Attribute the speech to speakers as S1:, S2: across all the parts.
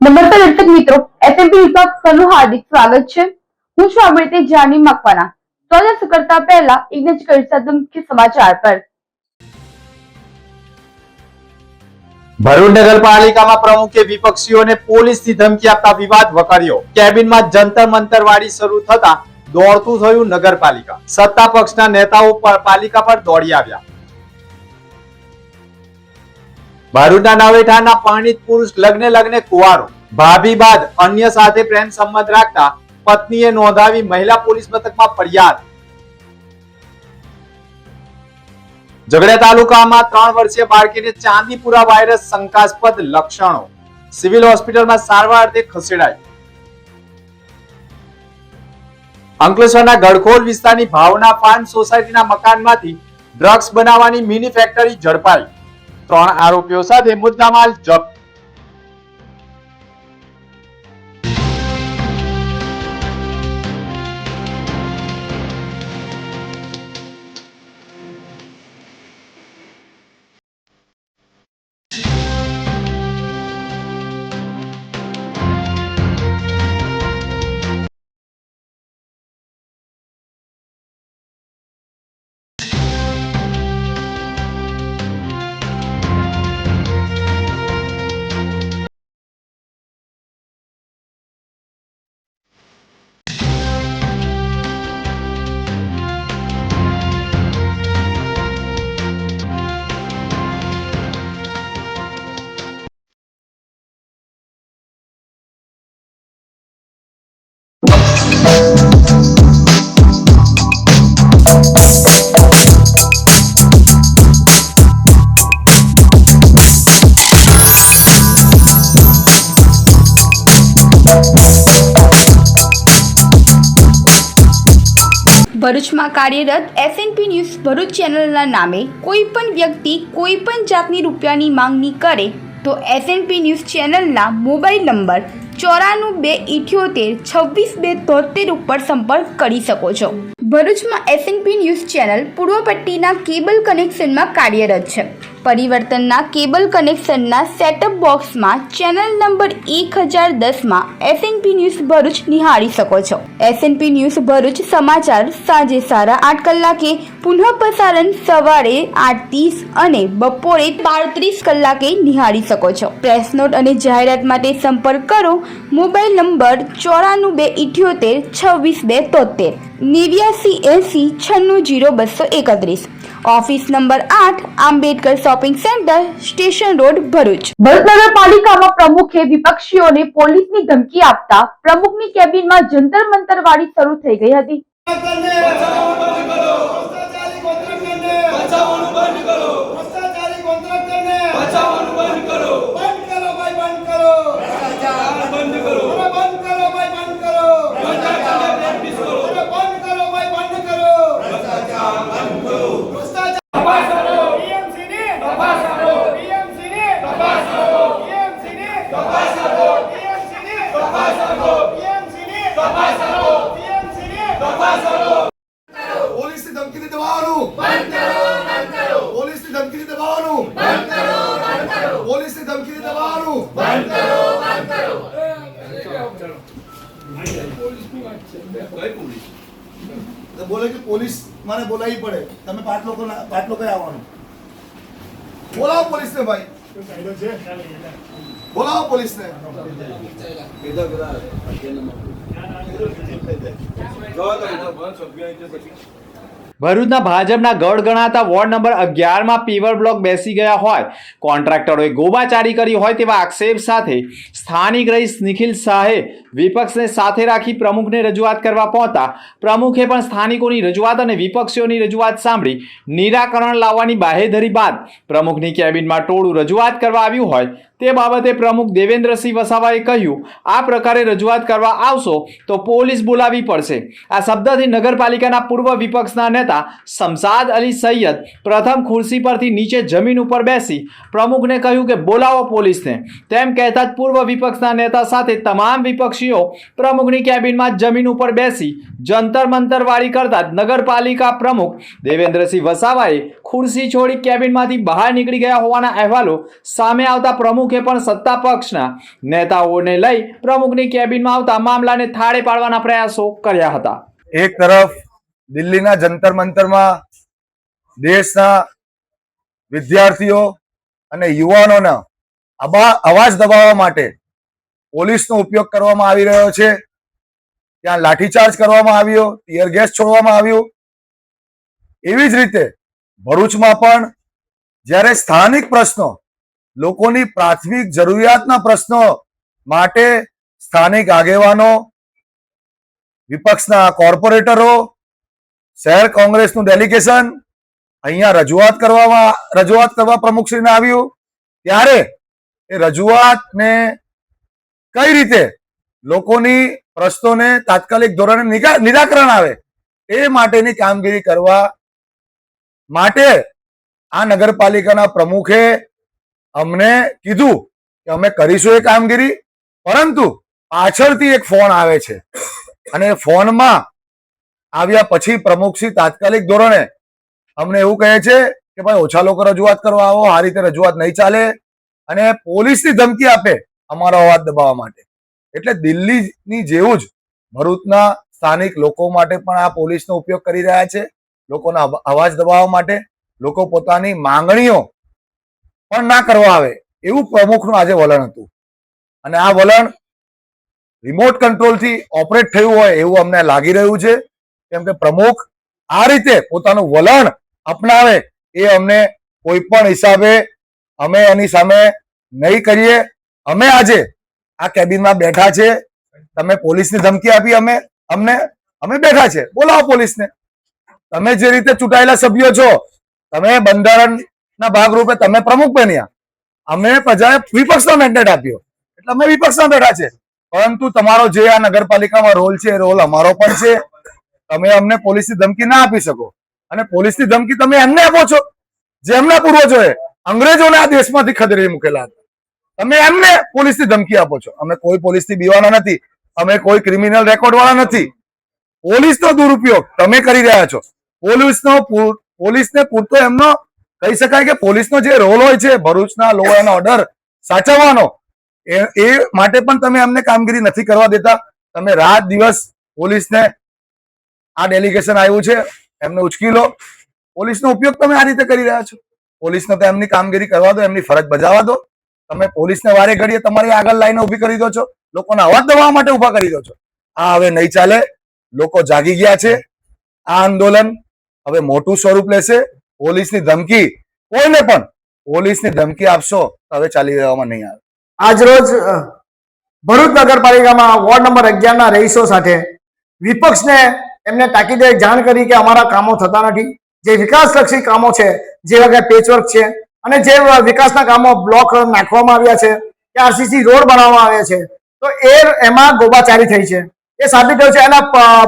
S1: નમસ્તે દર્શક મિત્રો, એસએમપી ન્યૂઝમાં આપનું હાર્દિક સ્વાગત છે। હું છું અમૃતે જાની મકવાના। તો દર્શક કરતા પહેલા એક નજર કરીશું મુખ્ય સમાચાર પર।
S2: ભરૂચ નગરપાલિકામાં પ્રમુખે વિપક્ષીઓને પોલીસની ધમકી આપતા વિવાદ વકર્યો। કેબિનમાં જંતર મંતર વાળી શરૂ થતા દોડતું થયું નગરપાલિકા। સત્તા પક્ષના નેતાઓ પાલિકા પર દોડી આવ્યા। ભરૂચના નવેઠાના પરણિત પુરુષ લગ્ને કુંવારો। ભાભી બાદ અન્ય સાથે પ્રેમ સંબંધ રાખતા પત્નીએ નોંધાવી મહિલા પોલીસ મથકમાં ફરિયાદ। ઝઘડિયા તાલુકામાં 3 વર્ષીય બાળકીને ચાંદીપુરા વાયરસ શંકાસ્પદ લક્ષણો, સિવિલ હોસ્પિટલમાં સારવાર અર્થે ખસેડાઈ। અંકલેશ્વરના ગડખોલ વિસ્તારની ભાવના ફાર્મ સોસાયટીના મકાનમાંથી ડ્રગ્સ બનાવવાની મિની ફેક્ટરી ઝડપાઈ। 3 આરોપીઓ સાથે મુદ્દામાલ જપ્ત।
S1: ભરૂચમાં કાર્યરત એસએનપી ન્યૂઝ ભરૂચ ચેનલના નામે કોઈ પણ વ્યક્તિ કોઈ પણ જાતની રૂપિયાની માંગણી કરે તો એસએનપી ન્યૂઝ ચેનલના મોબાઈલ નંબર 9428762273 ઉપર સંપર્ક કરી શકો છો। ભરૂચમાં એસએનપી ન્યૂઝ ચેનલ પૂર્વ પટ્ટીના કેબલ કનેક્શનમાં કાર્યરત છે। પરિવર્તનના કેબલ કનેક્શનના સેટઅપ બોક્સમાં ચેનલ નંબર 1010માં એસએનપી ન્યૂઝ ભરૂચ નિહાળી શકો છો। એસએનપી ન્યૂઝ ભરૂચ સમાચાર સાંજે 8:30 કલાકે, પુનઃ પ્રસારણ સવારે 8:30 અને બપોરે 12:30 કલાકે નિહાળી શકો છો। પ્રેસ નોટ અને જાહેરાત માટે સંપર્ક કરો mobile number 9478762273 8980960231। Office number 8 Ambedkar shopping centre, station road, Bharuch. Bharuch નગરપાલિકામાં પ્રમુખે વિપક્ષીઓને પોલીસની ધમકી આપતા પ્રમુખની કેબિનમાં જંતર મંતર વાળી શરૂ થઈ ગઈ હતી।
S3: પોલીસની ધમકીથી દબાવવાનું બંધ કરો, પોલીસની ધમકીથી દબાવવાનું બંધ કરો, પોલીસની ધમકીથી દબાવવાનું બંધ કરો। તો બોલે કે પોલીસ મને બોલાવી પડે, તમે 5 લોકો આવવાનું। બોલાવો પોલીસને ભાઈ, બોલાવો પોલીસને।
S2: ભરૂચના ભાજપના ગઢ ગણાતા વોર્ડ નંબર 11માં પીવર બ્લોક બેસી ગયા હોય, કોન્ટ્રાક્ટરોએ ગોબાચારી કરી હોય તેવા આક્ષેપ સાથે સ્થાનિક રહીશ નિખિલ શાહે વિપક્ષને સાથે રાખી પ્રમુખને રજૂઆત કરવા પહોંચતા પ્રમુખે પણ સ્થાનિકોની રજૂઆત અને વિપક્ષીઓની રજૂઆત સાંભળી નિરાકરણ લાવવાની બાહેધરી બાદ પ્રમુખની કેબિનમાં ટોળું રજૂઆત કરવા આવ્યું હોય તે બાબતે પ્રમુખ દેવેન્દ્રસિંહ વસાવાએ કહ્યું, આ પ્રકારે રજૂઆત કરવા આવશો તો પોલીસ બોલાવી પડશે। આ શબ્દથી નગરપાલિકાના પૂર્વ વિપક્ષના નેતા શમશાદ અલી સૈયદ પ્રથમ ખુરશી પરથી નીચે જમીન ઉપર બેસી પ્રમુખને કહ્યું કે બોલાવો પોલીસને। તેમ કહેતા જ પૂર્વ વિપક્ષના નેતા સાથે તમામ વિપક્ષીઓ પ્રમુખની કેબિનમાં જમીન ઉપર બેસી જંતર મંતર વાળી કરતા નગરપાલિકા પ્રમુખ દેવેન્દ્રસિંહ વસાવાએ ખુરશી છોડી કેબિનમાંથી બહાર નીકળી ગયા હોવાના અહેવાલો સામે આવતા પ્રમુખ પ્રમુખે પણ સત્તા પક્ષના નેતાઓને લઈ પ્રમુખની કેબિનમાં આવતા મામલાને થાળે પાડવાના પ્રયાસો કર્યા હતા.
S3: એક તરફ દિલ્હીના જંતર મંતરમાં દેશના વિદ્યાર્થીઓ અને યુવાનોના અવાજ દબાવવા માટે પોલીસનો ઉપયોગ કરવામાં આવી રહ્યો છે. ત્યાં લાઠીચાર્જ કરવામાં આવ્યો, ટીયર ગેસ છોડવામાં આવ્યો. એવી જ રીતે ભરૂચમાં પણ જ્યારે સ્થાનિક પ્રશ્નો, લોકોની પ્રાથમિક જરૂરિયાતના પ્રશ્નો માટે સ્થાનિક આગેવાનો, વિપક્ષના કોર્પોરેટરો, શહેર કોંગ્રેસનું ડેલિગેશન અહીંયા રજૂઆત કરવા પ્રમુખશ્રીને આવ્યું, ત્યારે એ રજૂઆતને કઈ રીતે લોકોની પ્રશ્નોને તાત્કાલિક ધોરણે નિરાકરણ આવે એ માટેની કામગીરી કરવા માટે આ નગરપાલિકાના પ્રમુખે અમને કીધું કે અમે કરીશું એ કામગીરી. પરંતુ પાછળથી એક ફોન આવે છે અને ફોનમાં આવ્યા પછી પ્રમુખશ્રી તાત્કાલિક ધોરણે અમને એવું કહે છે કે ભાઈ ઓછા લોકો રજૂઆત કરવા આવો, આ રીતે રજૂઆત નહીં ચાલે, અને પોલીસની ધમકી આપે અમારો અવાજ દબાવવા માટે. એટલે દિલ્હીની જેવું જ ભરૂચના સ્થાનિક લોકો માટે પણ આ પોલીસનો ઉપયોગ કરી રહ્યા છે, લોકોના અવાજ દબાવવા માટે. લોકો પોતાની માંગણીઓ પણ ના કરવા આવે એવું પ્રમુખનું આજે વલણ હતું, અને આ વલણ રિમોટ કંટ્રોલથી ઓપરેટ થયું હોય એવું અમને લાગી રહ્યું છે. કેમ કે પ્રમુખ આ રીતે પોતાનું વલણ અપનાવે એ અમને કોઈ પણ હિસાબે અમે એની સામે નહીં કરીએ. અમે આજે આ કેબિનમાં બેઠા છે, તમે પોલીસની ધમકી આપી અમે બેઠા છે, બોલાવો પોલીસને. તમે જે રીતે ચૂંટાયેલા સભ્યો છો, તમે બંધારણના ભાગરૂપે તમે પ્રમુખ બન્યા, અમે પ્રજાએ વિપક્ષનો મેન્ડેટ આપ્યો એટલે અમે વિપક્ષમાં બેઠા છે. પરંતુ તમારો જે આ નગરપાલિકામાં રોલ છે એ રોલ અમારો પણ છે. તમે અમને પોલીસની ધમકી ના આપી શકો, અને પોલીસની ધમકી તમે એમને આપો છો જે એમના પૂર્વજોએ અંગ્રેજોને આ દેશમાંથી ખદેડી મૂકેલા હતા. તમે એમને પોલીસની ધમકી આપો છો. અમે કોઈ પોલીસથી બીવાના નથી, અમે કોઈ ક્રિમિનલ રેકોર્ડ વાળા નથી. પોલીસનો દુરુપયોગ તમે કરી રહ્યા છો. પોલીસને પૂરતો એમનો કહી શકાય કે પોલીસનો જે રોલ હોય છે ભરૂચના લો એન્ડ ઓર્ડર સાચવવાનો, એ માટે પણ તમે અમને કામગીરી નથી કરવા દેતા. તમે રાત દિવસ પોલીસને, આ ડેલિગેશન આવ્યું છે એમને ઉચકી લો, પોલીસનો ઉપયોગ તમે આ રીતે કરી રહ્યા છો. પોલીસને તો એમની કામગીરી કરવા દો, એમની ફરજ બજાવવા દો. તમે પોલીસને વારે ઘડીએ તમારી આગળ લાઈને ઉભી કરી દો છો, લોકોના અવાજ દબાવવા માટે ઉભા કરી દો છો. આ હવે નહીં ચાલે. લોકો જાગી ગયા છે. આ આંદોલન હવે મોટું સ્વરૂપ લેશે. પોલીસની ધમકી, કોઈને પણ પોલીસની ધમકી આપશો તો હવે ચાલી રહેવામાં નહીં આવે.
S4: આજ રોજ ભરૂચ નગરપાલિકામાં વોર્ડ નંબર 11 ના રહીશો સાથે વિપક્ષને એમને તાકીદે જાણ કરી કે અમારા કામો થતા નથી. જે વિકાસલક્ષી કામો છે, જેવા કે પેચવર્ક છે, અને જે વિકાસના કામો બ્લોક નાખવામાં આવ્યા છે, કે આરસીસી રોડ બનાવવામાં આવ્યા છે, તો એમાં ગોબાચારી થઈ છે. એ સાબિત થયું છે. એના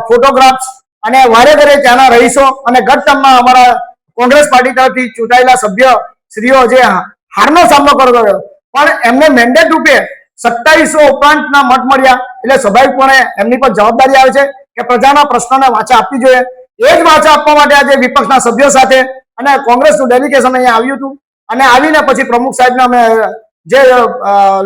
S4: ફોટોગ્રાફ્સ અને વારે ઘરે ત્યાંના રહીશો અને ગત ટર્મમાં અમારા કોંગ્રેસ પાર્ટી તરફથી ચૂંટાયેલા સભ્ય શ્રીઓ જે હારનો સામનો કરતો રહ્યો, પણ એમને મેન્ડેટ રૂપે 2700 ઉપરાંતના મત મળ્યા. એટલે સ્વાભાવિકપણે એમની પર જવાબદારી આવે છે કે પ્રજાના પ્રશ્નોને વાચા આપવી જોઈએ. એ જ વાચા આપવા માટે આજે વિપક્ષના સભ્યો સાથે અને કોંગ્રેસનું ડેલિગેશન અહીંયા આવ્યું હતું, અને આવીને પછી પ્રમુખ સાહેબને અમે જે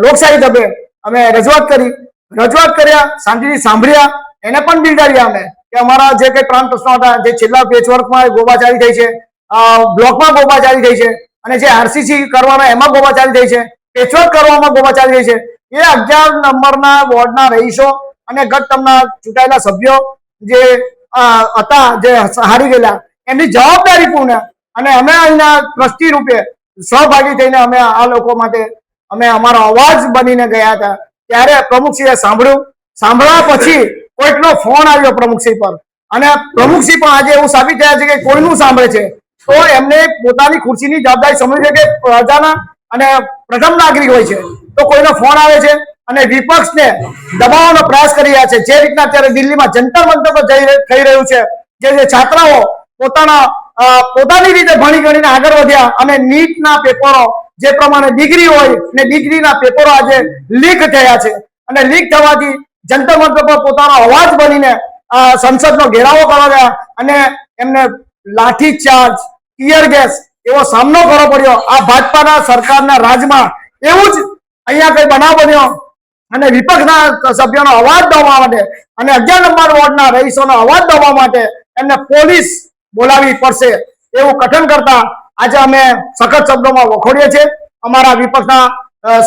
S4: લોકશાહી ઢબે અમે રજૂઆત કર્યા, શાંતિથી સાંભળ્યા, એને પણ બિરદાવ્યા અમે કે અમારા જે કઈ પ્રાંત પ્રશ્નો હતા, જે છેલ્લા પેચવર્કમાં ગોબાચારી થઈ છે, બ્લોકમાં ગોબાચારી થઈ છે, અને જે આરસીસી કરવાના એમાં ગોબાચારી થઈ છે, પેચવર્ક કરવામાં ગોબાચારી થઈ છે, એ 11 નંબરના વોર્ડના રહીશો અને ગત ટર્મના ચૂંટાયેલા સભ્યો જે હતા, જે હારી ગયેલા, એમની જવાબદારીપૂર્ણ અને અમે અહીંના ટ્રસ્ટી રૂપે સહભાગી થઈને અમે આ લોકો માટે અમે અમારો અવાજ બનીને ગયા હતા. ત્યારે પ્રમુખશ્રીએ સાંભળ્યા પછી કોઈકનો ફોન આવ્યો પ્રમુખશ્રી પર, અને પ્રમુખશ્રી પણ આજે એવું સાબિત થયા છે કે કોઈનું સાંભળે છે. તો એમને પોતાની ખુરશીની જવાબદારી સમજી છે કે પ્રજાના અને પ્રથમ નાગરિક હોય છે. તો કોઈનો ફોન આવે છે અને વિપક્ષને દબાવવાનો પ્રયાસ કરી રહ્યા છે. જે રીતના અત્યારે દિલ્હીમાં જંતર મંતર પર થઈ રહ્યું છે, જે છાત્રાઓ પોતાની રીતે ભણી ગણીને આગળ વધ્યા અને નીટના પેપરો જે પ્રમાણે ડિગ્રી હોય ને ડિગ્રીના પેપરો આજે લીક થયા છે, અને લીક થવાથી જંતર મંતર પર પોતાનો અવાજ બનીને સંસદનો ઘેરાવો કરવા અને એમને લાઠીચાર્જ, ટીયર ગેસ એવો સામનો કરવો પડ્યો. આ ભાજપાના સરકારના રાજમાં એવું જ અહીંયા કઈ બનાવ બન્યો અને વિપક્ષના સભ્યોનો અવાજ દબાવવા માટે અને 11 નંબર વોર્ડના રહીશોનો અવાજ દબાવવા માટે એમને પોલીસ બોલાવવી પડશે એવું કથન કરતા આજે અમે સખત શબ્દોમાં વખોડીએ છીએ. અમારા વિપક્ષના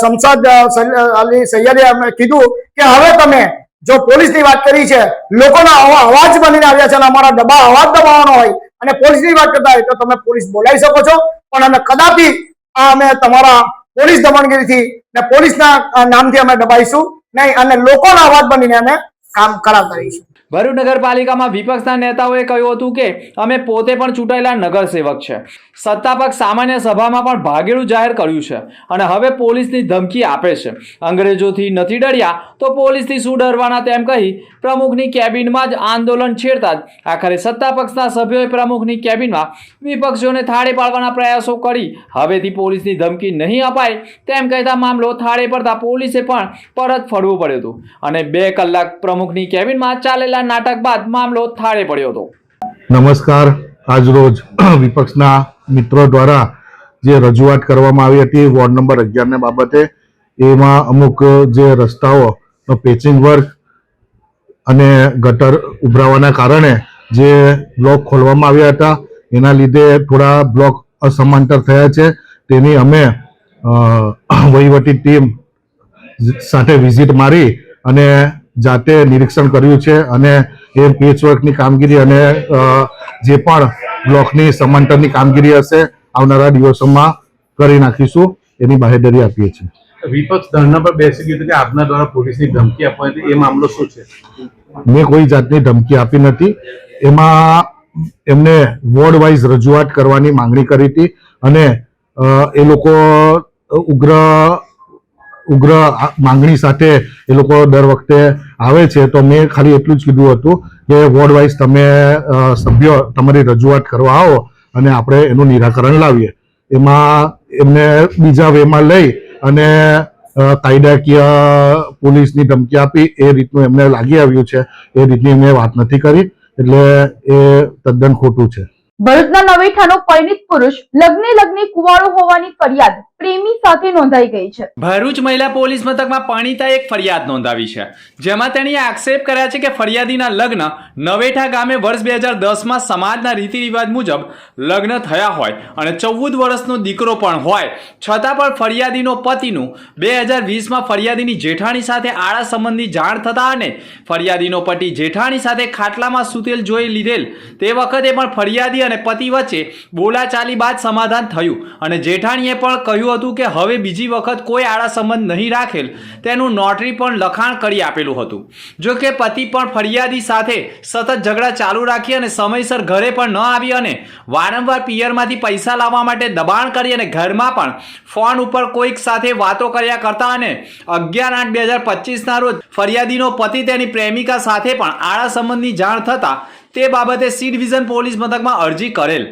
S4: સંસદ અલી સૈયદે અમને કીધું કે હવે તમે જો પોલીસની વાત કરી છે, લોકોના અવાજ બનીને આવ્યા છે અને અમારા અવાજ દબાવવાનો હોય અને પોલીસની વાત કરતા હોય તો તમે પોલીસ બોલાવી શકો છો, પણ અમે કદાપી અમે તમારા પોલીસ દમનગીરીથી ને પોલીસના નામથી અમે દબાઈશું નહીં અને લોકોના અવાજ બનીને અમે કામ કરાવતા રહીશું.
S2: ભરૂચ નગરપાલિકામાં વિપક્ષના નેતાઓએ કહ્યું હતું કે અમે પોતે પણ ચૂંટાયેલા નગરસેવક છે. સત્તાપક્ષ સામાન્ય સભામાં પણ ભાગેડું જાહેર કર્યું છે અને હવે પોલીસની ધમકી આપે છે. અંગ્રેજોથી નથી ડર્યા તો પોલીસથી શું ડરવાના તેમ કહી પ્રમુખની કેબિનમાં જ આંદોલન છેડતા જ આખરે સત્તાપક્ષના સભ્યોએ પ્રમુખની કેબિનમાં વિપક્ષોને થાળે પાડવાના પ્રયાસો કરી હવેથી પોલીસની ધમકી નહીં અપાય તેમ કહેતા મામલો થાળે પડતા પોલીસે પણ પરત ફરવું પડ્યું હતું અને 2 કલાક પ્રમુખની કેબિનમાં ચાલેલા નાટક બાદ મામલો થાળે પડ્યો હતો.
S5: નમસ્કાર. આજરોજ વિપક્ષના મિત્રો દ્વારા જે રજૂઆત કરવામાં આવી હતી વોર્ડ નંબર 11 બાબતે, એમાં અમુક જે રસ્તાઓ પેચિંગ વર્ક અને ગટર ઉભરાવાના કારણે જે બ્લોક ખોલવામાં આવ્યા હતા એના લીધે થોડા બ્લોક અસમાંતર થયા છે. તેની અમે વહીવટી ટીમ સાથે વિઝિટ મારી અને જાતે નિરીક્ષણ કર્યું છે અને એ પેચવર્કની કામગીરી અને જે પણ બ્લોકની સમાંતરની કામગીરી હશે આવનારા દિવસોમાં કરી નાખીશું, એની બાહેધરી આપીએ છીએ.
S6: વિપક્ષ ધરણા પર બેસી ગયું હતું કે આપના દ્વારા પોલીસની ધમકી આપવાની હતી, એ મામલો શું છે?
S5: મેં કોઈ જાતની ધમકી આપી નથી. એમાં એમને વોર્ડ વાઇઝ રજૂઆત કરવાની માંગણી કરી હતી અને એ લોકો ઉગ્ર માંગણી સાથે એ લોકો દર વખતે આવે છે. તો મેં ખાલી એટલું જ કીધું હતું કે વોર્ડ વાઇઝ તમે સભ્યો તમારી રજૂઆત કરવા આવો અને આપણે એનું નિરાકરણ લાવીએ. એમાં એમને બીજા વેમાં લઈ અને કાયદાકીય પોલીસની ધમકી આપી એ રીતનું એમને લાગી આવ્યું છે. એ રીતની મેં વાત નથી કરી, એટલે એ તદ્દન ખોટું છે.
S1: ભરૂચના નવેઠાનો પરિણીત પુરુષ લગ્ને કુંવારો હોવાની ફરિયાદ પ્રેમી સાથે નોંધાઈ ગઈ છે.
S2: ભરૂચ મહિલા પોલીસ મથકમાં પરિણીતાએ એક ફરિયાદ નોંધાવી છે, જેમાં તેણીએ આક્ષેપ કર્યા છે કે ફરિયાદીના લગ્ન નવેઠા ગામે વર્ષ 2010માં સમાજના રીતિ રિવાજ મુજબ લગ્ન થયા હોય અને 14 વર્ષનો દીકરો પણ હોય, છતાં પણ ફરિયાદીનો પતિનું 2020માં ફરિયાદીની જેઠાણી સાથે આડા સંબંધની જાણ થતા અને ફરિયાદીનો પતિ જેઠાણી સાથે ખાટલામાં સૂતેલ જોઈ લીધેલ તે વખતે પણ ફરિયાદી અને પતિ વચ્ચે બોલાચાલી બાદ સમાધાન થયું અને જેઠાણીએ પણ કહ્યું હતું કે હવે બીજી વખત કોઈ આડા સંબંધ નહીં રાખેલ, તેનું નોટરી પણ લખાણ કરી આપેલું હતું. જો કે પતિ પણ ફરિયાદી સાથે સતત ઝઘડા ચાલુ રાખી અને સમયસર ઘરે પણ ન આવી અને વારંવાર પિયરમાંથી પૈસા લાવવા માટે દબાણ કરી અને ઘરમાં પણ ફોન ઉપર કોઈક સાથે વાતો કર્યા કરતા અને 11/8/2025ના રોજ ફરિયાદીનો પતિ તેની પ્રેમિકા સાથે પણ આડા સંબંધની જાણ થતા તે બાબતે સી ડિવિઝન પોલીસ મથકમાં અરજી કરેલ.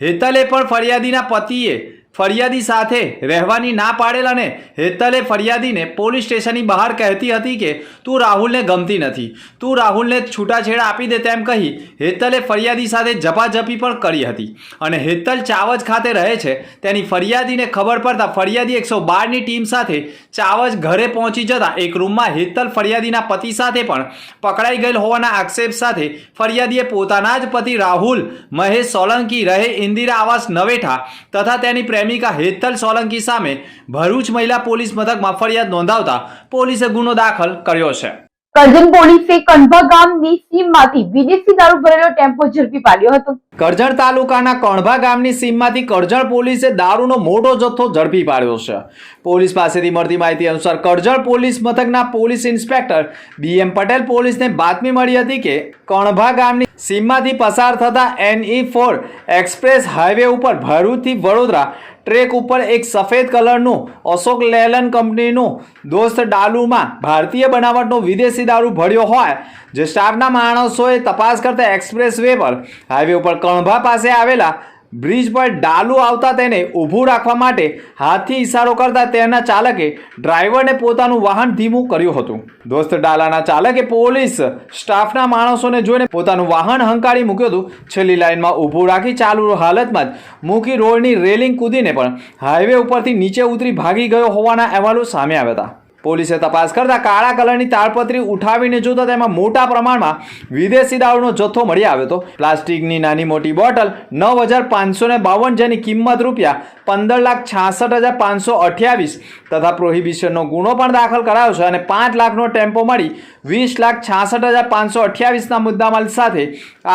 S2: હેતલે પણ ફરિયાદીના પતિએ ફરિયાદી સાથે રહેવાની ના પાડેલ અને હેતલે ફરિયાદીને પોલીસ સ્ટેશનની બહાર કહેતી હતી કે તું રાહુલને ગમતી નથી, તું રાહુલને છૂટાછેડા આપી દે તેમ કહી હેતલે ફરિયાદી સાથે ઝપાઝપી પણ કરી હતી અને હેતલ ચાવજ ખાતે રહે છે તેની ફરિયાદીને ખબર પડતા ફરિયાદી 112ની ટીમ સાથે ચાવજ ઘરે પહોંચી જતા એક રૂમમાં હેતલ ફરિયાદીના પતિ સાથે પણ પકડાઈ ગયેલ હોવાના આક્ષેપ સાથે ફરિયાદીએ પોતાના જ પતિ રાહુલ મહેશ સોલંકી રહે ઇન્દિરા આવાસ નવેઠા તથા તેની પ્રેમિકા હેતલ સોલંકી સામે ભરૂચ મહિલા પોલીસ મથકમાં ફરિયાદ નોંધાવતા પોલીસે ગુનો દાખલ કર્યો છે.
S1: કરજણ પોલીસે કણભા ગામની સીમમાંથી વિદેશી દારૂ ભરેલો ટેમ્પો ઝડપી પાડ્યો હતો.
S2: કરજણ તાલુકાના કણભા ગામની સીમમાંથી કરજણ પોલીસે દારૂનો મોટો જથ્થો ઝડપી પાડ્યો છે. પોલીસ પાસેથી મળતી માહિતી અનુસાર કરજણ પોલીસ મથકના પોલીસ ઇન્સ્પેક્ટર BM પટેલ પોલીસને બાતમી મળી હતી કે કણભા ગામની સીમમાંથી પસાર થતા NE4 એક્સપ્રેસ હાઈવે ઉપર ભરૂચથી વડોદરા ટ્રેક ઉપર એક સફેદ કલરનું અશોક લેલન કંપનીનું દોસ્ત ડાલુમાં ભારતીય બનાવટનો વિદેશી દારૂ ભર્યો હોય, જે સ્ટાફના માણસોએ તપાસ કરતા એક્સપ્રેસ વે પર હાઈવે ઉપર કણભા પાસે આવેલા બ્રિજ પર ડાલુ આવતા તેને ઊભું રાખવા માટે હાથથી ઇશારો કરતા તેના ચાલકે ડ્રાઈવરને પોતાનું વાહન ધીમું કર્યું હતું. દોસ્ત ડાલાના ચાલકે પોલીસ સ્ટાફના માણસોને જોઈને પોતાનું વાહન હંકારી મૂક્યું હતું. છેલ્લી લાઇનમાં ઊભું રાખી ચાલુ હાલતમાં જ મૂકી રોડની રેલિંગ કૂદીને પણ હાઈવે ઉપરથી નીચે ઉતરી ભાગી ગયો હોવાના અહેવાલો સામે આવ્યા હતા. પોલીસે તપાસ કરતા કાળા કલરની તાડપત્રી ઉઠાવીને જોતા તેમાં મોટા પ્રમાણમાં વિદેશી દારૂનો જથ્થો મળી આવ્યો હતો. પ્લાસ્ટિકની નાની મોટી બોટલ 9,552 જેની કિંમત રૂપિયા 15,66,528 તથા પ્રોહિબિશનનો ગુનો પણ દાખલ કરાયો છે અને 5 લાખનો ટેમ્પો મળી 20,66,528ના મુદ્દામાલ સાથે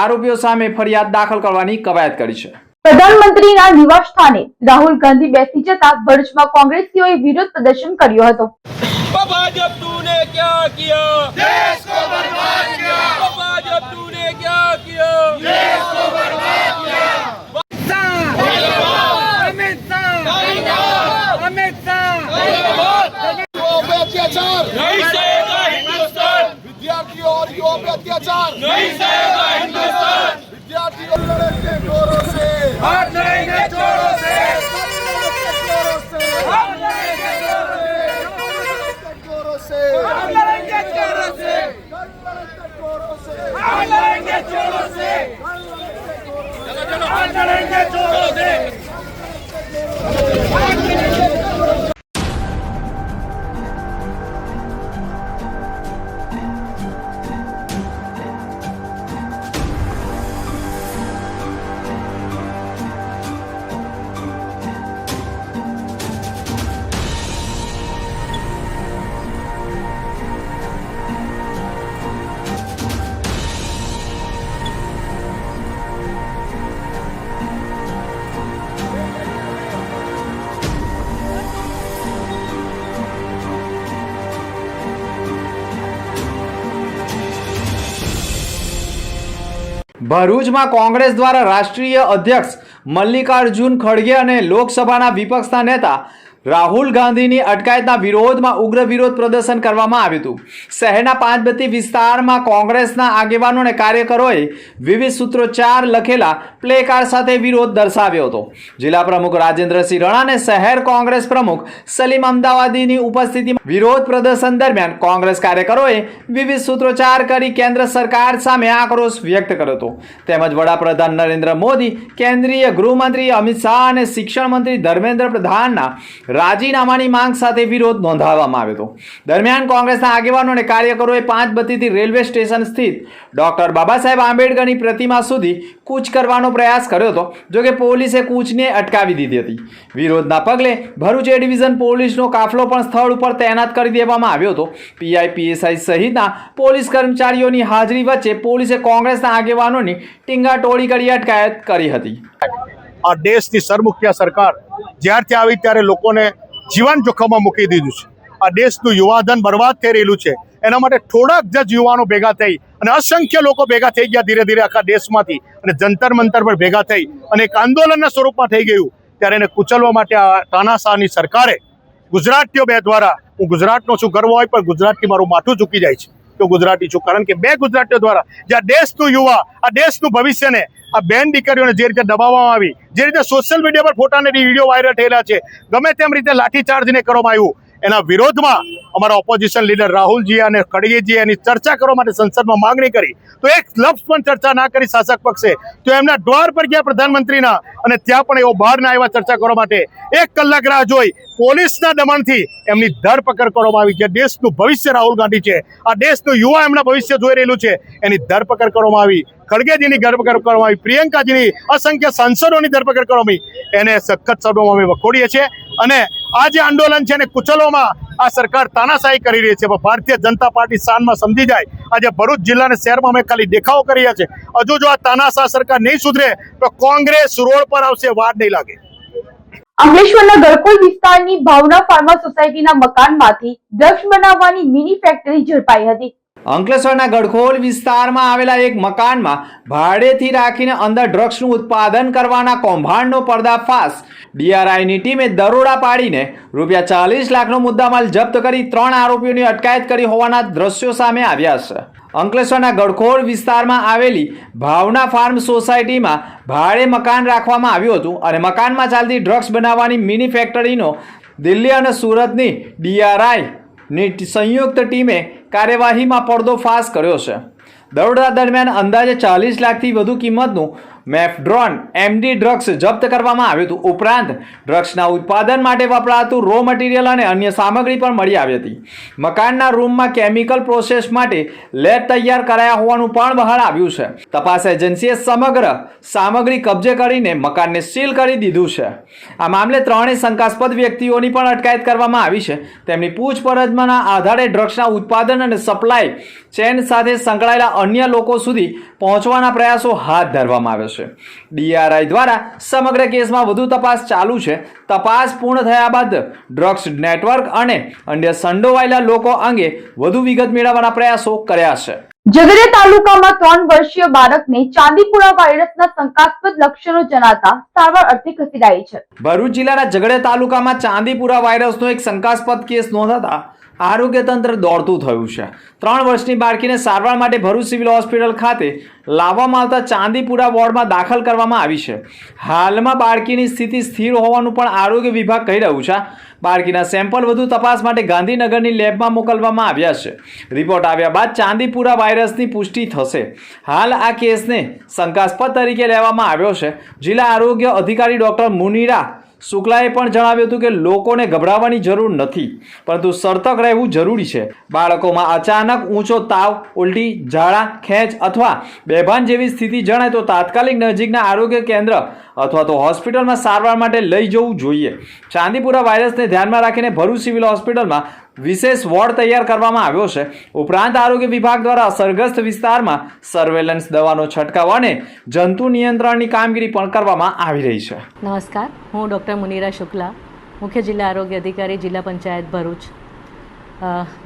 S2: આરોપીઓ સામે ફરિયાદ દાખલ કરવાની કવાયત કરી છે.
S1: પ્રધાનમંત્રીના નિવાસ સ્થાને રાહુલ ગાંધી બેસી જતા ભરૂચમાં કોંગ્રેસીઓએ વિરોધ પ્રદર્શન કર્યો હતો.
S7: भाजप तूने क्या किया, देश को बर्बाद किया. भाजप तूने क्या किया, देश को बर्बाद किया. अमित शाह, अमित शाह,
S3: अत्याचार
S7: नहीं सहेगा हिंदुस्तान.
S3: विद्यार्थियों और युवाओं पे अत्याचार
S7: नहीं सहेगा हिंदुस्तान.
S3: विद्यार्थियों लड़ेंगे जोरों से,
S7: हाथ लड़ेंगे जोरों से,
S3: जोरों से,
S7: हम लड़ेंगे जोरों से, हम लड़ेंगे जोरों से, हम लड़ेंगे जोरों से.
S2: ભરૂચમાં કોંગ્રેસ દ્વારા રાષ્ટ્રીય અધ્યક્ષ મલ્લિકાર્જુન ખડગે અને લોકસભાના વિપક્ષના નેતા રાહુલ ગાંધીની અટકાયતના વિરોધમાં ઉગ્ર વિરોધ પ્રદર્શન કરવામાં આવ્યું હતું. શહેરના પાંચબત્તી વિસ્તારમાં કોંગ્રેસના આગેવાનો અને કાર્યકરોએ વિવિધ સૂત્રોચ્ચાર લખેલા પ્લેકાર્ડ સાથે વિરોધ દર્શાવ્યો હતો. જિલ્લા પ્રમુખ રાજેન્દ્રસિંહ રણા અને શહેર કોંગ્રેસ પ્રમુખ સલીમ અમદાવાદીની ઉપસ્થિતિમાં વિરોધ પ્રદર્શન દરમિયાન કોંગ્રેસ કાર્યકરોએ વિવિધ સૂત્રોચ્ચાર કરી કેન્દ્ર સરકાર સામે આક્રોશ વ્યક્ત કર્યો હતો. તેમજ વડાપ્રધાન નરેન્દ્ર મોદી, કેન્દ્રીય ગૃહમંત્રી અમિત શાહ અને શિક્ષણ મંત્રી ધર્મેન્દ્ર પ્રધાનના રાજીનામાની માંગ સાથે વિરોધ નોંધાવવામાં આવ્યો હતો. દરમિયાન કોંગ્રેસના આગેવાનો અને કાર્યકરોએ પાંચબત્તીથી રેલવે સ્ટેશન સ્થિત ડોક્ટર બાબા સાહેબ આંબેડકરની પ્રતિમા સુધી કૂચ કરવાનો પ્રયાસ કર્યો હતો. જોકે પોલીસે કૂચને અટકાવી દીધી હતી. વિરોધના પગલે ભરૂચ એ ડિવિઝન પોલીસનો કાફલો પણ સ્થળ ઉપર તૈનાત કરી દેવામાં આવ્યો હતો. પીઆઈ, પીએસઆઈ સહિતના પોલીસ કર્મચારીઓની હાજરી વચ્ચે પોલીસે કોંગ્રેસના આગેવાનોની ટીંગાટોળી કરી અટકાયત કરી હતી.
S8: આ દેશની સરમુખિયા સરકાર જ્યારથી આવી ત્યારે લોકોને જીવન જોખમમાં મૂકી દીધું છે. આ દેશનું યુવાધન બરબાદ થઈ રહેલું છે. એના માટે થોડાક જ યુવાનો ભેગા થઈ અને અસંખ્ય લોકો ભેગા થઈ ગયા ધીરે ધીરે આખા દેશમાંથી અને જંતર મંતર પર ભેગા થઈ અને એક આંદોલનના સ્વરૂપમાં થઈ ગયું. ત્યારે એને કુચલવા માટે આ તાનાશાહની સરકારે ગુજરાતીઓ બે દ્વારા, હું ગુજરાતનો છું, ગર્વ હોય પણ ગુજરાતથી મારું માથું ઝૂકી જાય છે તો ગુજરાતી છું. કારણ કે બે ગુજરાતીઓ દ્વારા જે આ દેશનું યુવા, આ દેશનું ભવિષ્યને આ બેન દીકરીઓને જે રીતે દબાવવામાં આવી, જે રીતે સોશિયલ મીડિયા પર ફોટા અને વિડીયો વાયરલ થયેલા છે, ગમે તેમ રીતે લાઠીચાર્જને કરવામાં આવ્યું, એના વિરોધમાં અમારા ઓપોઝિશન લીડર રાહુલજી અને ખડગેજીએ એની ચર્ચા કરવા માટે સંસદમાં માંગણી કરી તો એક લફ્ઝ પણ ચર્ચા ના કરી શાસક પક્ષે. તો એમના દ્વાર પર ગયા પ્રધાનમંત્રીના અને ત્યાં પણ એવો બહાર ના આવ્યા ચર્ચા કરવા માટે. 1 કલાક રાહ જોઈ પોલીસના દમનથી એમની ધરપકડ કરવામાં આવી. જે દેશનું ભવિષ્ય રાહુલ ગાંધી છે, આ દેશનું યુવા એમના ભવિષ્ય જોઈ રહેલું છે, એની ધરપકડ કરવામાં આવી. ખડગેજીની ધરપકડ કરવામાં આવી, પ્રિયંકાજીની, અસંખ્ય સાંસદોની ધરપકડ કરવામાં આવી. એને સખત શબ્દોમાં અમે વખોડીએ છીએ અને આ જે આંદોલન છે એને કુચલવામાં આ સરકાર તાનાશાહી કરી રહી છે. ભારતીય જનતા પાર્ટી શાનમાં સમજી જાય. આજે ભરૂચ જિલ્લા અને શહેરમાં અમે ખાલી દેખાવો કરી રહ્યા છે. હજુ જો આ તાનાશાહ સરકાર નહીં સુધરે તો કોંગ્રેસ રોડ પર આવશે, વાર નહીં લાગે.
S1: અંકલેશ્વરના ગળકોલ વિસ્તારની ભાવના ફાર્મા સોસાયટીના મકાનમાંથી ડ્રગ્સ બનાવવાની મિની ફેક્ટરી ઝડપાઈ હતી.
S2: અંકલેશ્વરના ગડખોલ વિસ્તારમાં આવેલા એક મકાનમાં ભાડેથી રાખીને અંદર ડ્રગ્સનું ઉત્પાદન કરવાના કૌભાંડનો પર્દાફાશ. ડીઆરઆઈની ટીમે દરોડા પાડીને રૂપિયા 40 લાખનો મુદ્દામાલ જપ્ત કરી 3 આરોપીઓની અટકાયત કરી હોવાના દ્રશ્યો સામે આવ્યા છે. અંકલેશ્વરના ગડખોર વિસ્તારમાં આવેલી ભાવના ફાર્મ સોસાયટીમાં ભાડે મકાન રાખવામાં આવ્યું હતું અને મકાનમાં ચાલતી ડ્રગ્સ બનાવવાની મિની ફેક્ટરીનો દિલ્હી અને સુરતની DRIની સંયુક્ત ટીમે કાર્યવાહીમાં પર્દોફાશ કર્યો છે. દરોડા દરમિયાન અંદાજે 40 લાખથી વધુ કિંમતનું મેફડ્રોન MD ડ્રગ્સ જપ્ત કરવામાં આવ્યું હતું. ઉપરાંત ડ્રગ્સના ઉત્પાદન માટે વપરાતું રો મટીરિયલ અને અન્ય સામગ્રી પણ મળી આવી હતી. મકાનના રૂમમાં કેમિકલ પ્રોસેસ માટે લેબ તૈયાર કરાયા હોવાનું પણ બહાર આવ્યું છે. તપાસ એજન્સીએ સમગ્ર સામગ્રી કબજે કરીને મકાનને સીલ કરી દીધું છે. આ મામલે ત્રણેય શંકાસ્પદ વ્યક્તિઓની પણ અટકાયત કરવામાં આવી છે. તેમની પૂછપરછના આધારે ડ્રગ્સના ઉત્પાદન અને સપ્લાય ચેન સાથે સંકળાયેલા અન્ય લોકો સુધી પહોંચવાના પ્રયાસો હાથ ધરવામાં આવ્યા છે. DRI દ્વારા સમગ્ર કેસમાં વધુ તપાસ ચાલુ છે. તપાસ પૂર્ણ થયા બાદ ડ્રગ્સ નેટવર્ક અને અન્ય સંડોવાયેલા લોકો અંગે વધુ વિગત મેળવવાના પ્રયાસો કર્યા છે.
S1: ઝઘડિયા તાલુકામાં 3 વર્ષીય બાળકને ચાંદીપુરા વાયરસના શંકાસ્પદ લક્ષણો જણાતા સારવાર અર્થે ખસેડાઈ છે.
S2: ભરૂચ જિલ્લાના ઝઘડિયા તાલુકામાં ચાંદીપુરા વાયરસનો એક શંકાસ્પદ કેસ નોંધાતા આરોગ્ય તંત્ર દોડતું થયું છે. 3 વર્ષની બાળકીને સારવાર માટે ભરૂચ સિવિલ હોસ્પિટલ ખાતે લાવવામાં આવતા ચાંદીપુરા વોર્ડમાં દાખલ કરવામાં આવી છે. હાલમાં બાળકીની સ્થિતિ સ્થિર હોવાનું પણ આરોગ્ય વિભાગ કહી રહ્યું છે. બાળકીના સેમ્પલ વધુ તપાસ માટે ગાંધીનગરની લેબમાં મોકલવામાં આવ્યા છે. રિપોર્ટ આવ્યા બાદ ચાંદીપુરા વાયરસની પુષ્ટિ થશે. હાલ આ કેસને શંકાસ્પદ તરીકે લેવામાં આવ્યો છે. જિલ્લા આરોગ્ય અધિકારી ડોક્ટર મુનિરા શુક્લાએ પણ જણાવ્યું હતું કે લોકોને ગભરાવાની જરૂર નથી, પરંતુ સતર્ક રહેવું જરૂરી છે. બાળકોમાં અચાનક ઊંચો તાવ, ઉલટી, ઝાડા, ખેંચ અથવા બેભાન જેવી સ્થિતિ જણાય તો તાત્કાલિક નજીકના આરોગ્ય કેન્દ્ર અથવા તો હોસ્પિટલમાં સારવાર માટે લઈ જવું જોઈએ. ચાંદીપુરા વાયરસને ધ્યાનમાં રાખીને ભરૂચ સિવિલ હોસ્પિટલમાં વિશેષ વોર્ડ તૈયાર કરવામાં આવ્યો છે. ઉપરાંત આરોગ્ય વિભાગ દ્વારા અસરગ્રસ્ત વિસ્તારમાં સર્વેલન્સ દવાનો છંટકાવ અને જંતુ નિયંત્રણની કામગીરી પણ કરવામાં આવી રહી છે.
S9: નમસ્કાર, હું ડૉક્ટર મુનિરા શુક્લા, મુખ્ય જિલ્લા આરોગ્ય અધિકારી, જિલ્લા પંચાયત ભરૂચ.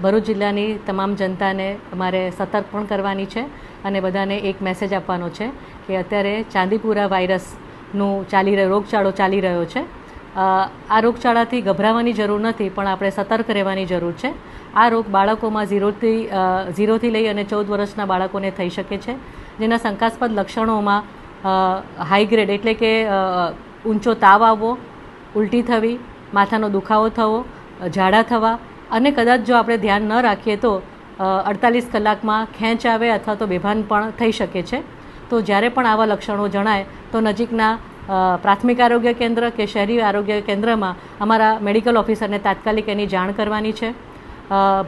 S9: ભરૂચ જિલ્લાની તમામ જનતાને અમારે સતર્ક પણ કરવાની છે અને બધાને એક મેસેજ આપવાનો છે કે અત્યારે ચાંદીપુરા વાયરસનું રોગચાળો ચાલી રહ્યો છે. આ રોગચાળાથી ગભરાવાની જરૂર નથી, પણ આપણે સતર્ક રહેવાની જરૂર છે. આ રોગ બાળકોમાં 0થી લઈ અને 14 વર્ષના બાળકોને થઈ શકે છે, જેના શંકાસ્પદ લક્ષણોમાં હાઈ ગ્રેડ એટલે કે ઊંચો તાવ આવવો, ઉલટી થવી, માથાનો દુખાવો થવો, ઝાડા થવા અને કદાચ જો આપણે ધ્યાન ન રાખીએ તો 48 કલાકમાં ખેંચ આવે અથવા તો બેભાન પણ થઈ શકે છે. તો જ્યારે પણ આવા લક્ષણો જણાય તો નજીકના પ્રાથમિક આરોગ્ય કેન્દ્ર કે શહેરી આરોગ્ય કેન્દ્રમાં અમારા મેડિકલ ઓફિસરને તાત્કાલિક એની જાણ કરવાની છે.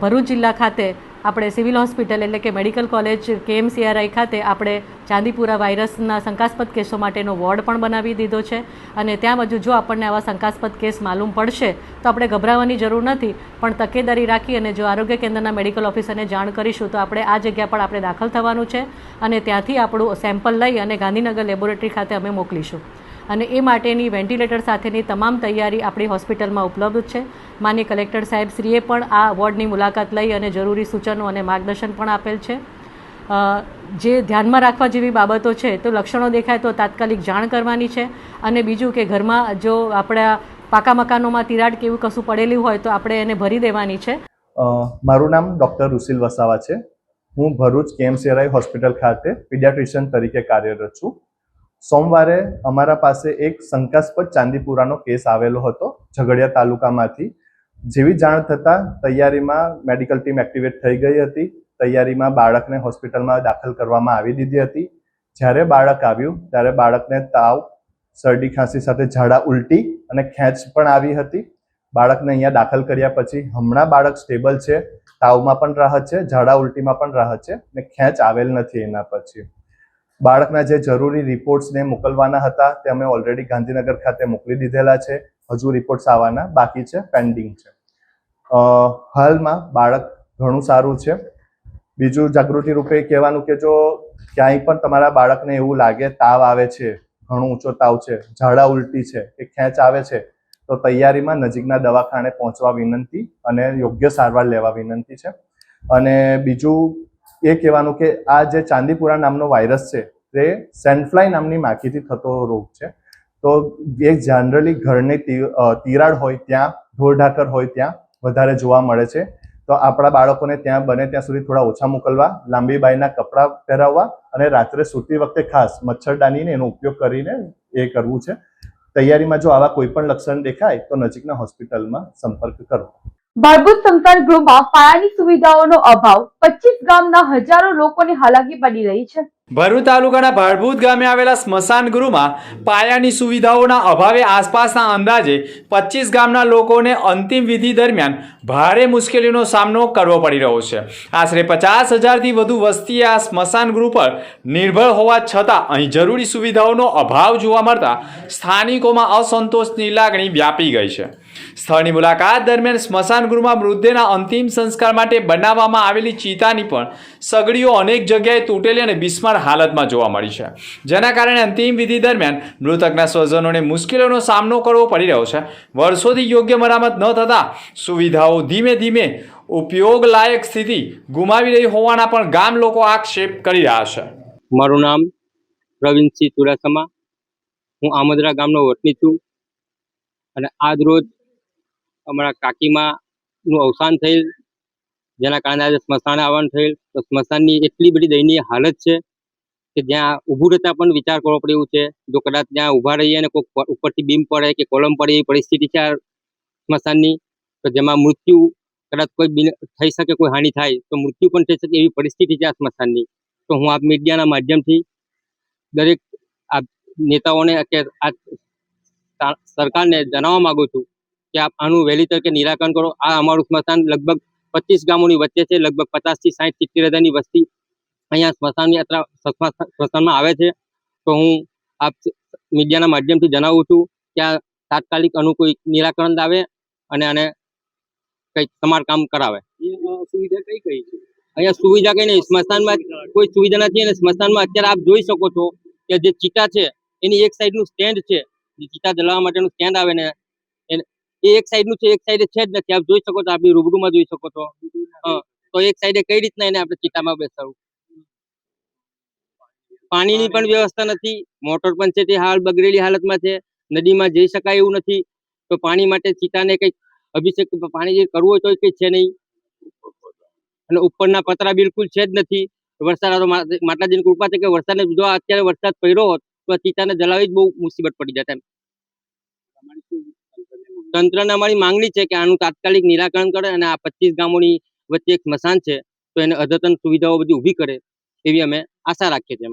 S9: ભરૂચ જિલ્લા ખાતે આપણે સિવિલ હોસ્પિટલ એટલે કે મેડિકલ કોલેજ KMCRI ખાતે આપણે ચાંદીપુરા વાયરસના શંકાસ્પદ કેસો માટેનો વોર્ડ પણ બનાવી દીધો છે અને ત્યાં બાજુ જો આપણને આવા શંકાસ્પદ કેસ માલુમ પડશે તો આપણે ગભરાવાની જરૂર નથી, પણ તકેદારી રાખી અને જો આરોગ્ય કેન્દ્રના મેડિકલ ઓફિસરને જાણ કરીશું તો આપણે આ જગ્યા પર આપણે દાખલ થવાનું છે અને ત્યાંથી આપણું સેમ્પલ લઈ અને ગાંધીનગર લેબોરેટરી ખાતે અમે મોકલીશું. અને એ માટેની વેન્ટિલેટર સાથેની તમામ તૈયારી આપણી હોસ્પિટલમાં ઉપલબ્ધ છે. માનનીય કલેક્ટર સાહેબશ્રીએ પણ આ વોર્ડની મુલાકાત લઈ અને જરૂરી સૂચનો અને માર્ગદર્શન પણ આપેલ છે. જે ધ્યાનમાં રાખવા જેવી બાબતો છે તો લક્ષણો દેખાય તો તાત્કાલિક જાણ કરવાની છે અને બીજું કે ઘરમાં જો આપણા પાકા મકાનોમાં તિરાડ કે એવું કશું પડેલું હોય તો આપણે એને ભરી દેવાની છે.
S10: મારું નામ ડૉક્ટર રુસિલ વસાવા છે. હું ભરૂચ KMCRI હોસ્પિટલ ખાતે પીડિયાટ્રિશિયન તરીકે કાર્યરત છું. સોમવારે અમારા પાસે એક શંકાસ્પદ ચાંદીપુરાનો કેસ આવેલો હતો ઝઘડિયા તાલુકામાંથી. જેવી જાણ થતાં તૈયારીમાં મેડિકલ ટીમ એક્ટિવેટ થઈ ગઈ હતી. તૈયારીમાં બાળકને હોસ્પિટલમાં દાખલ કરવામાં આવી દીધી હતી. જ્યારે બાળક આવ્યું ત્યારે બાળકને તાવ, શરદી, ખાંસી સાથે ઝાડા, ઉલટી અને ખેંચ પણ આવી હતી. બાળકને અહીંયા દાખલ કર્યા પછી હમણાં બાળક સ્ટેબલ છે, તાવમાં પણ રાહત છે, ઝાડા ઉલટીમાં પણ રાહત છે અને ખેંચ આવેલ નથી. એના પછી બાળકના જે જરૂરી રિપોર્ટ્સને મોકલવાના હતા તે અમે ઓલરેડી ગાંધીનગર ખાતે મોકલી દીધેલા છે. હજુ રિપોર્ટ્સ આવવાના બાકી છે, પેન્ડિંગ છે. હાલમાં બાળક ઘણું સારું છે. બીજું જાગૃતિ રૂપે કહેવાનું કે જો ક્યાંય પણ તમારા બાળકને એવું લાગે તાવ આવે છે, ઘણો ઊંચો તાવ છે, ઝાડા ઉલટી છે કે ખેંચ આવે છે તો તૈયારીમાં નજીકના દવાખાને પહોંચવા વિનંતી અને યોગ્ય સારવાર લેવા વિનંતી છે. અને બીજું એ કહેવાનું કે આ જે ચાંદીપુરા નામનો વાયરસ છે તે સેન્ડફ્લાય નામની માખીથી થતો રોગ છે. તો એ જનરલી ઘરની તિરાડ હોય ત્યાં, ઢોરઢાકર હોય ત્યાં વધારે જોવા મળે છે. તો આપણા બાળકોને ત્યાં બને ત્યાં સુધી થોડા ઓછા મોકલવા, લાંબી બાયના કપડાં પહેરાવવા અને રાત્રે સૂતી વખતે ખાસ મચ્છરદાનીને એનો ઉપયોગ કરીને એ કરવું છે. તૈયારીમાં જો આવા કોઈ પણ લક્ષણ દેખાય તો નજીકના હોસ્પિટલમાં સંપર્ક કરો.
S1: ભાડભૂત સંસ્કાર ગૃહમાં પાયાની સુવિધાઓનો અભાવ 25 ગામના હજારો લોકોને હાલાકી પડી રહી છે.
S2: ભરૂચ તાલુકાના ભાડભૂત ગામે આવેલા સ્મશાન ગૃહમાં પાયાની સુવિધાઓના અભાવે આસપાસના અંદાજે 25 ગામના લોકોને અંતિમ વિધિ દરમિયાન ભારે મુશ્કેલીનો સામનો કરવો પડી રહ્યો છે. આશરે 50,000થી વધુ વસ્તી આ સ્મશાન ગૃહ પર નિર્ભર હોવા છતાં અહીં જરૂરી સુવિધાઓનો અભાવ જોવા મળતા સ્થાનિકોમાં અસંતોષની લાગણી વ્યાપી ગઈ છે. સ્થળની મુલાકાત દરમિયાન સ્મશાન ગૃહમાં મૃતદેહના અંતિમ સંસ્કાર માટે બનાવવામાં આવેલી ચિતાની પણ સગડીઓ અનેક જગ્યાએ તૂટેલી અને બિસ્માર હાલતમાં જોવા મળી છે, જેના કારણે અંતિમ વિધિ દરમિયાન મૃતકના સ્વજનોને મુશ્કેલીઓનો સામનો કરવો પડી રહ્યો છે. વર્ષોથી યોગ્ય મરામત ન થતાં સુવિધાઓ ધીમે ધીમે ઉપયોગ લાયક સ્થિતિ ગુમાવી રહી હોવાના પણ ગામ લોકો આક્ષેપ કરી રહ્યા છે.
S11: મારું નામ પ્રવીણસિંહ ચુડાસમા, હું આમદરા ગામનો વતની છું અને આજ રોજ અમારા કાકીમાનું અવસાન થયેલ, જેના કારણે આજે સ્મશાને આવવાનું થયેલ. તો સ્મશાનની એટલી બધી દયનીય હાલત છે કે જ્યાં ઊભું રહેતા પણ વિચાર કરવો પડે એવું છે. જો કદાચ ત્યાં ઊભા રહીએ અને કોઈ ઉપરથી બીમ પડે કે કોલમ પડે એવી પરિસ્થિતિ છે આ સ્મશાનની, તો જેમાં મૃત્યુ કદાચ કોઈ થઈ શકે, કોઈ હાનિ થાય તો મૃત્યુ પણ થઈ શકે એવી પરિસ્થિતિ છે આ સ્મશાનની. તો હું આ મીડિયાના માધ્યમથી દરેક આ નેતાઓને કે આ સરકારને જણાવવા માગું છું કે આપ આનું વહેલી તકે નિરાકરણ કરો. આ અમારું સ્મશાન લગભગ 25 ગામોની વચ્ચે છે. લગભગ 50થી 60 70 હજારની વસ્તી અહીંયા સ્મશાનમાં આવે છે. તો હું આપ મીડિયાના માધ્યમથી જણાવું છું કે આ તાત્કાલિક આનું કોઈ નિરાકરણ આવે અને આને કંઈક સમારકામ કરાવે. સુવિધા કઈ કઈ છે અહીંયા? સુવિધા કઈ નહીં, સ્મશાનમાં કોઈ સુવિધા નથી. અને સ્મશાનમાં અત્યારે આપ જોઈ શકો છો કે જે ચિતા છે એની એક સાઈડનું સ્ટેન્ડ છે, જે ચિતા જલાવવા માટેનું સ્ટેન્ડ આવે ને એ એક સાઈડનું છે, એક સાઈડે છે જ નથી. આપ જોઈ શકો છો, આપણી રૂબરૂમાં જોઈ શકો છો. તો એક સાઈડે કઈ રીતના એને આપણે ચિતામાં બેસાડવું? પાણીની પણ વ્યવસ્થા નથી, મોટર પણ છે તે હાલ બગડેલી હાલતમાં છે, નદીમાં જઈ શકાય એવું નથી. તો પાણી માટે ચિતાને કંઈક અભિષેક પાણી જે કરવું હોય તો કંઈ છે નહીં. અને ઉપરના પતરા બિલકુલ છે જ નથી. વરસાદ માતાજીની કૃપા છે કે વરસાદને જો અત્યારે વરસાદ પડ્યો હોત તો ચિતાને જલાવી જ બહુ મુસીબત પડી જાય. તંત્રને અમારી માંગણી છે કે આનું તાત્કાલિક નિરાકરણ કરે અને આ 25 ગામોની વચ્ચે એક સ્મશાન છે તો એને અદ્યતન સુવિધાઓ બધી ઊભી કરે એવી અમે આશા રાખીએ છીએ.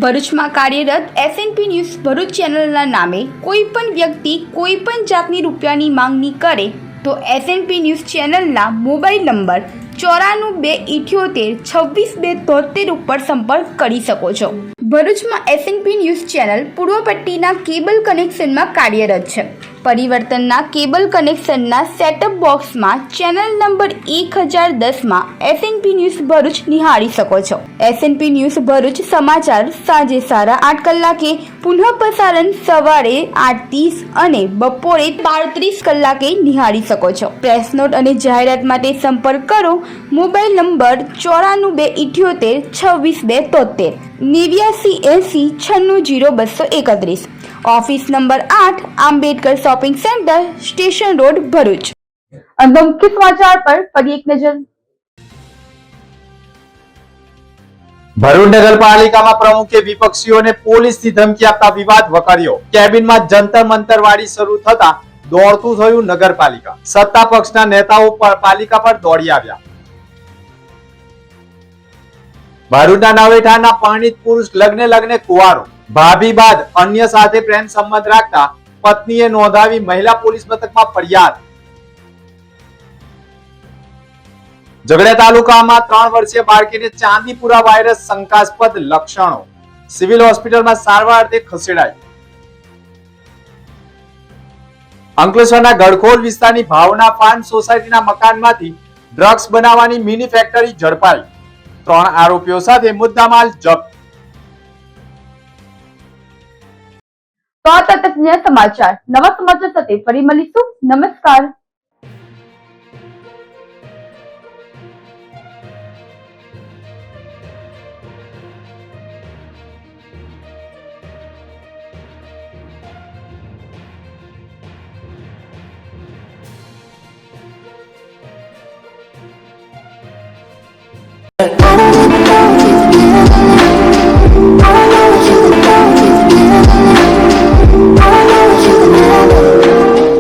S1: ભરૂચમાં કાર્યરત SNP ન્યૂઝ ભરૂચ ચેનલના નામે કોઈ પણ વ્યક્તિ કોઈ પણ જાતની રૂપિયાની માંગણી કરે તો SNP ન્યૂઝ ચેનલના મોબાઈલ નંબર 9428762273 ઉપર સંપર્ક કરી શકો છો. ભરૂચમાં SNP ન્યૂઝ ચેનલ પૂર્વ પટ્ટીના કેબલ કનેક્શનમાં કાર્યરત છે. પરિવર્તનના કેબલ કનેક્શનના સેટઅપ બોક્સમાં ચેનલ નંબર 1010માં SNP ન્યૂઝ ભરૂચ નિહાળી શકો છો. SNP ન્યૂઝ ભરૂચ સમાચાર સાંજે 8:30 કલાકે, પુનઃ પ્રસારણ સવારે 8:30 અને બપોરે 12:30 કલાકે નિહાળી શકો છો. પ્રેસ નોટ અને જાહેરાત માટે સંપર્ક કરો. Mobile number 9428762273 8980960231. Office number 8, Ambedkar shopping centre, station road, Bharuch. અંત મુખ્ય સમાચાર પર ફરી એક નજર.
S2: ભરૂચ નગરપાલિકામાં પ્રમુખે વિપક્ષીઓને પોલીસની ધમકી આપતા વિવાદ વકર્યો. કેબિનમાં જંતર મંતર વાળી શરૂ થતા દોડતું થયું નગરપાલિકા. સત્તા પક્ષના નેતાઓ પાલિકા પર દોડી આવ્યા. ભરૂચના નવેઠાના પરણિત પુરુષ લગ્ને કુંવારો. ભાભી બાદ અન્ય સાથે પ્રેમ સંબંધ રાખતા પત્નીએ નોંધાવી મહિલા પોલીસ મથકમાં ફરિયાદ. ઝઘડિયા તાલુકામાં 3 વર્ષીય બાળકીને ચાંદીપુરા વાયરસ શંકાસ્પદ લક્ષણો. સિવિલ હોસ્પિટલમાં સારવાર અર્થે ખસેડાઈ. અંકલેશ્વરના ગડખોલ વિસ્તારની ભાવના ફાર્મ સોસાયટીના મકાનમાંથી ડ્રગ્સ બનાવવાની મિની ફેક્ટરી ઝડપાઈ. 3 આરોપીઓ સાથે મુદ્દામાલ જપ્ત.
S1: તો આ તક સમાચાર. નવા સમાચાર સાથે ફરી મળીશું. નમસ્કાર.